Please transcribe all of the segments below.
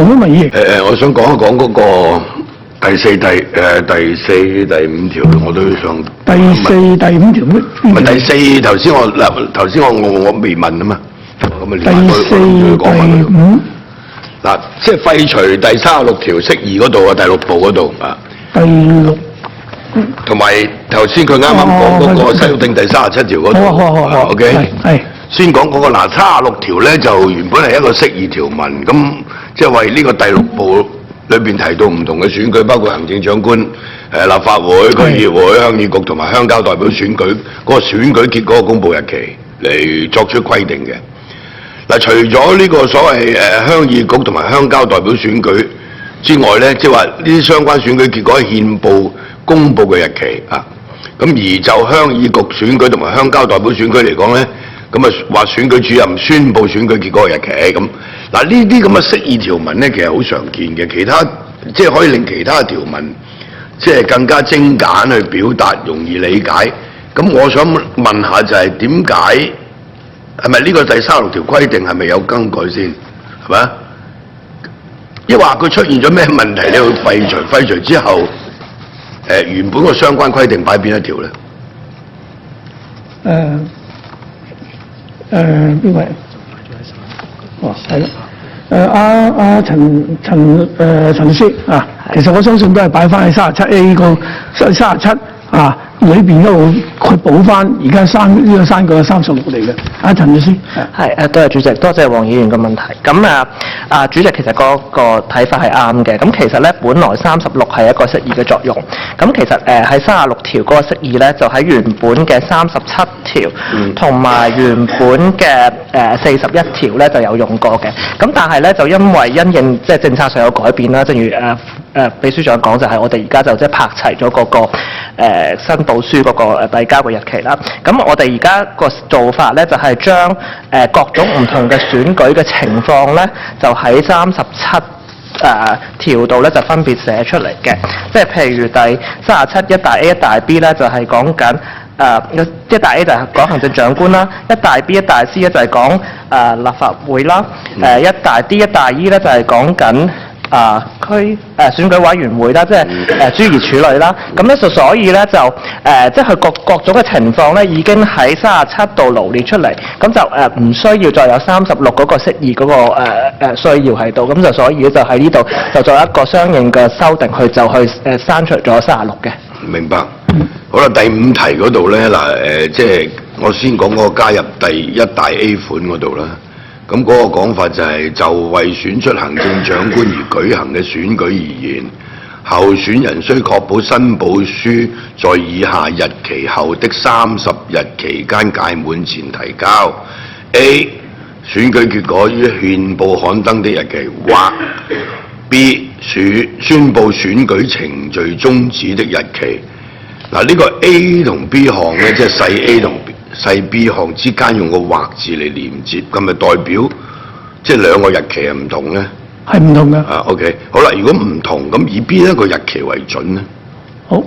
冇乜問題。我想講一講嗰個第四、第五條，我都想。第四、第五條咩？唔係第四，頭先我未問啊嘛。咁啊，第四、第五。嗱，即係廢除第36條釋義嗰度啊，第6部嗰度啊。第6。同埋頭先佢啱啱講嗰個修訂第37條嗰度。好。OK。係。先講嗰個嗱，36條咧就原本係一個釋義條文，咁即係為呢個第6部裏邊提到唔同嘅選舉，包括行政長官、立法會、區議會、鄉議局同埋鄉郊代表選舉嗰個選舉結果嘅公佈日期嚟作出規定嘅。嗱，除咗呢個所謂鄉議局同埋鄉郊代表選舉之外咧，即係話呢啲相關選舉結果憲報公佈嘅日期啊，咁而就鄉議局選舉同埋鄉郊代表選舉嚟講咧。咁啊，話選舉主任宣佈選舉結果嘅日期咁，嗱呢啲咁嘅釋義條文咧，其實好常見嘅。其他即係可以令其他條文即係更加精簡去表達，容易理解。咁我想問下就係點解係咪呢個第36條規定係咪有更改先係咪啊？抑或佢出現咗咩問題你去廢除之後，原本個相關規定擺邊一條咧？邊位？哦，係啦。陳律師啊，其實我相信都係擺翻喺37A 個37啊裏邊嗰度去補翻而家刪改嘅36嚟嘅。陳律師。係多謝主席，多謝黃議員嘅問題。咁主席其實個睇法係啱嘅。咁其實咧，本來36係一個釋義嘅作用。咁其實喺36條嗰個釋義咧，就喺原本嘅37條同埋原本嘅41條咧就有用過嘅。咁但係咧就因為因應即係政策上有改變啦，正如秘書長講就係我哋而家就即係拍齊咗嗰個申報書嗰個遞交嘅日期啦。咁我哋而家個做法咧就係將各種唔同嘅選舉嘅情況咧，就喺37條度咧就分別寫出嚟嘅。即係譬如第37一大 A 一大 B 咧就係講緊一大 A 就係講行政長官啦，一大 B 一大 C 咧就係講立法會啦，一大 D 一大 E 咧就係講緊區選舉委員會啦，即係諸如此類啦。咁咧所以咧就即係佢各種嘅情況咧，已經喺37度羅列出嚟，咁就唔需要再有36嗰個釋義嗰個需要喺度，咁就所以咧就喺呢度就做一個相應嘅修訂，去刪除咗36嘅。為明白。好啦，第5題嗰度咧嗱即係我先講嗰個加入第1大 A 款嗰度啦。咁嗰個講法就係就為選出行政長官而舉行嘅選舉而言，候選人須確保申報書在以下日期後的30日期間屆滿前提交。A. 選舉結果於憲報刊登的日期，或 B. 宣佈選舉程序終止的日期。嗱，呢個 A 同 B 項咧，即係細 A 同細 B 項之間用個或字嚟連接，咁咪代表即係兩個日期係唔同咧？係唔同嘅。OK， 好啦，如果唔同，咁以邊一個日期為準咧？好，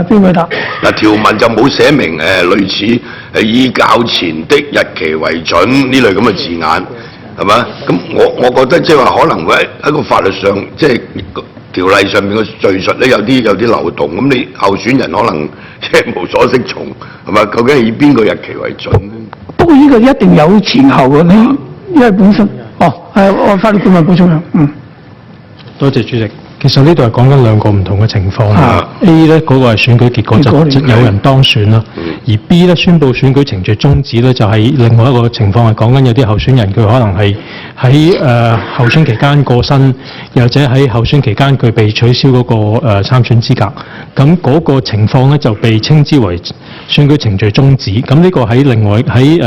邊位答？嗱，條文就冇寫明類似以較前的日期為準呢類咁嘅字眼，係嘛？咁我覺得即係話可能會喺個法律上即係。條例上面嘅敘述咧有啲漏洞，咁你候選人可能即係無所適從，係咪？究竟係以邊個日期為準咧？不過呢個一定有前後嘅，你因為本身我法律顧問補充嘅，多謝主席。其實呢度係講緊兩個唔同嘅情況。A 咧嗰個係選舉結果就有人當選啦，而 B 咧宣佈選舉程序終止咧就係另外一個情況，係講緊有啲候選人佢可能係喺候選期間過身，又或者喺候選期間佢被取消嗰個參選資格，咁嗰個情況咧就被稱之為選舉程序終止。咁呢個喺另外喺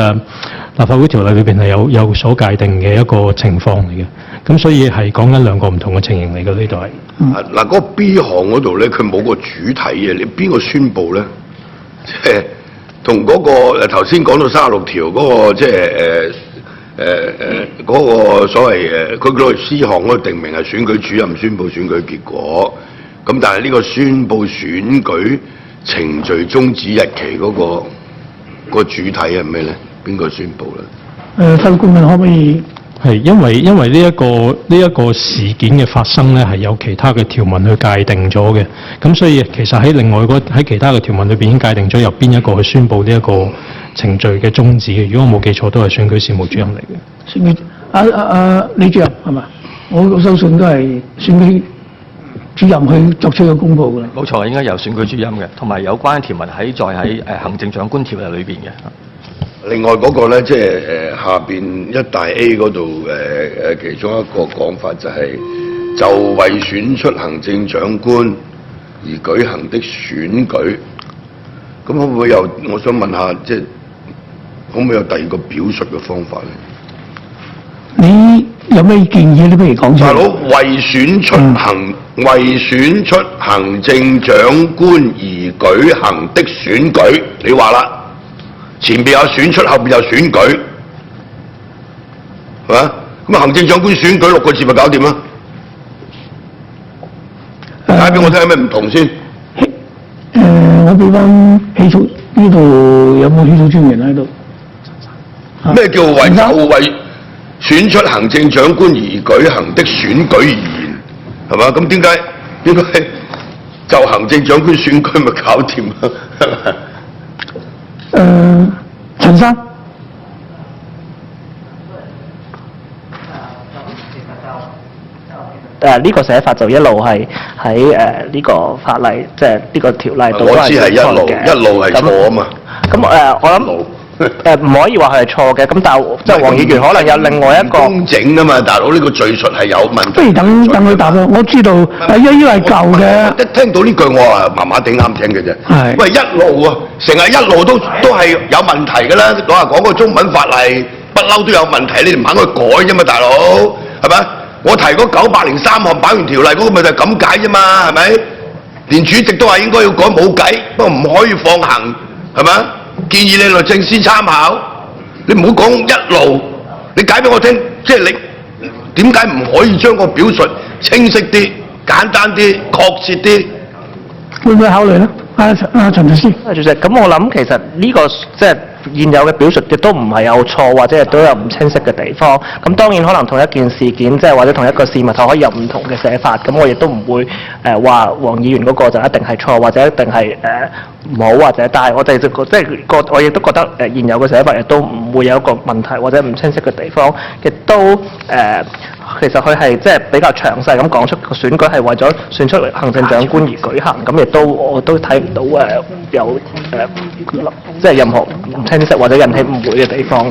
立法會條例裏邊係有所界定嘅一個情況嚟嘅。咁所以係講緊兩個唔同嘅情形嚟嘅，呢度係。嗱，嗰個 B 項嗰度咧，佢冇個主體嘅，你邊個宣佈咧？即係同嗰個頭先講到36條嗰個即係嗰個所謂佢嗰個 C 項嗰個定明係選舉主任宣佈選舉結果，咁但係呢個宣佈選舉程序終止日期嗰個主體係咩咧？邊個宣佈咧？法律顧問可唔可以係因為呢一個事件嘅發生咧，係有其他嘅條文去界定咗嘅，咁所以其實喺其他嘅條文裏邊已經界定咗由邊一個去宣佈呢一個程序嘅終止嘅。如果我冇記錯，都係選舉事務主任嚟嘅。選舉李主任係嘛？我相信都係選舉主任去作出嘅公佈㗎啦。冇錯，應該由選舉主任嘅，同埋有關條文喺行政長官條例裏邊嘅。另外嗰個咧，即係下邊一大 A 嗰度其中一個講法就係、就為選出行政長官而舉行的選舉，咁可唔可以有？我想問下，即係可唔可以有第二個表述嘅方法咧？你有咩建議？你不如講出嚟。大佬為選出行政長官而舉行的選舉，你話啦，前邊有選出，後邊有選舉，係嘛？咁行政長官選舉6個字咪搞掂啦？解俾我聽有咩唔同先？我俾翻起訴呢度有冇起訴專員喺度？咩叫為選出行政長官而舉行的選舉而言，係嘛？咁點解應該就行政長官選舉咪搞掂啊？陳生。呢個寫法就一路係喺呢個法例，即係呢個條例度都係錯嘅。我知係一路係錯啊嘛。咁我諗唔可以話佢係錯嘅。咁但係即係黃議員可能有另外一個公正啊嘛，大佬呢個敘述係有問題。不如等佢答啦。我知道因為舊嘅。一聽到呢句我話麻麻地啱聽嘅啫。係。喂，一路啊，成日一路都係有問題㗎啦。講下講個中文法例不嬲都有問題，你哋唔肯去改啫嘛，大佬係咪？我提嗰903項擺完條例嗰個咪就係咁解啫嘛，係咪？連主席都話應該要改冇計，不過唔可以放行，係咪？建議你律政司參考，你唔好講一路，你解俾我聽，即係你點解唔可以將個表述清晰啲、簡單啲、確切啲？會唔會考慮咧？陳律師。主席，咁我諗其實呢個即係現有嘅表述亦都唔係有錯，或者亦都有唔清晰嘅地方。咁當然可能同一件事件，即係或者同一個事物，可以有唔同嘅寫法。咁我亦都唔會話黃議員嗰個就一定係錯，或者一定係唔好，或者。但係我哋就即係我亦都覺得現有嘅寫法亦都唔會有一個問題或者唔清晰嘅地方，亦都其實佢係即係比較詳細咁講出個選舉係為咗選出行政長官而舉行，咁亦都我都睇唔到有即係任何唔清晰或者引起誤會嘅地方。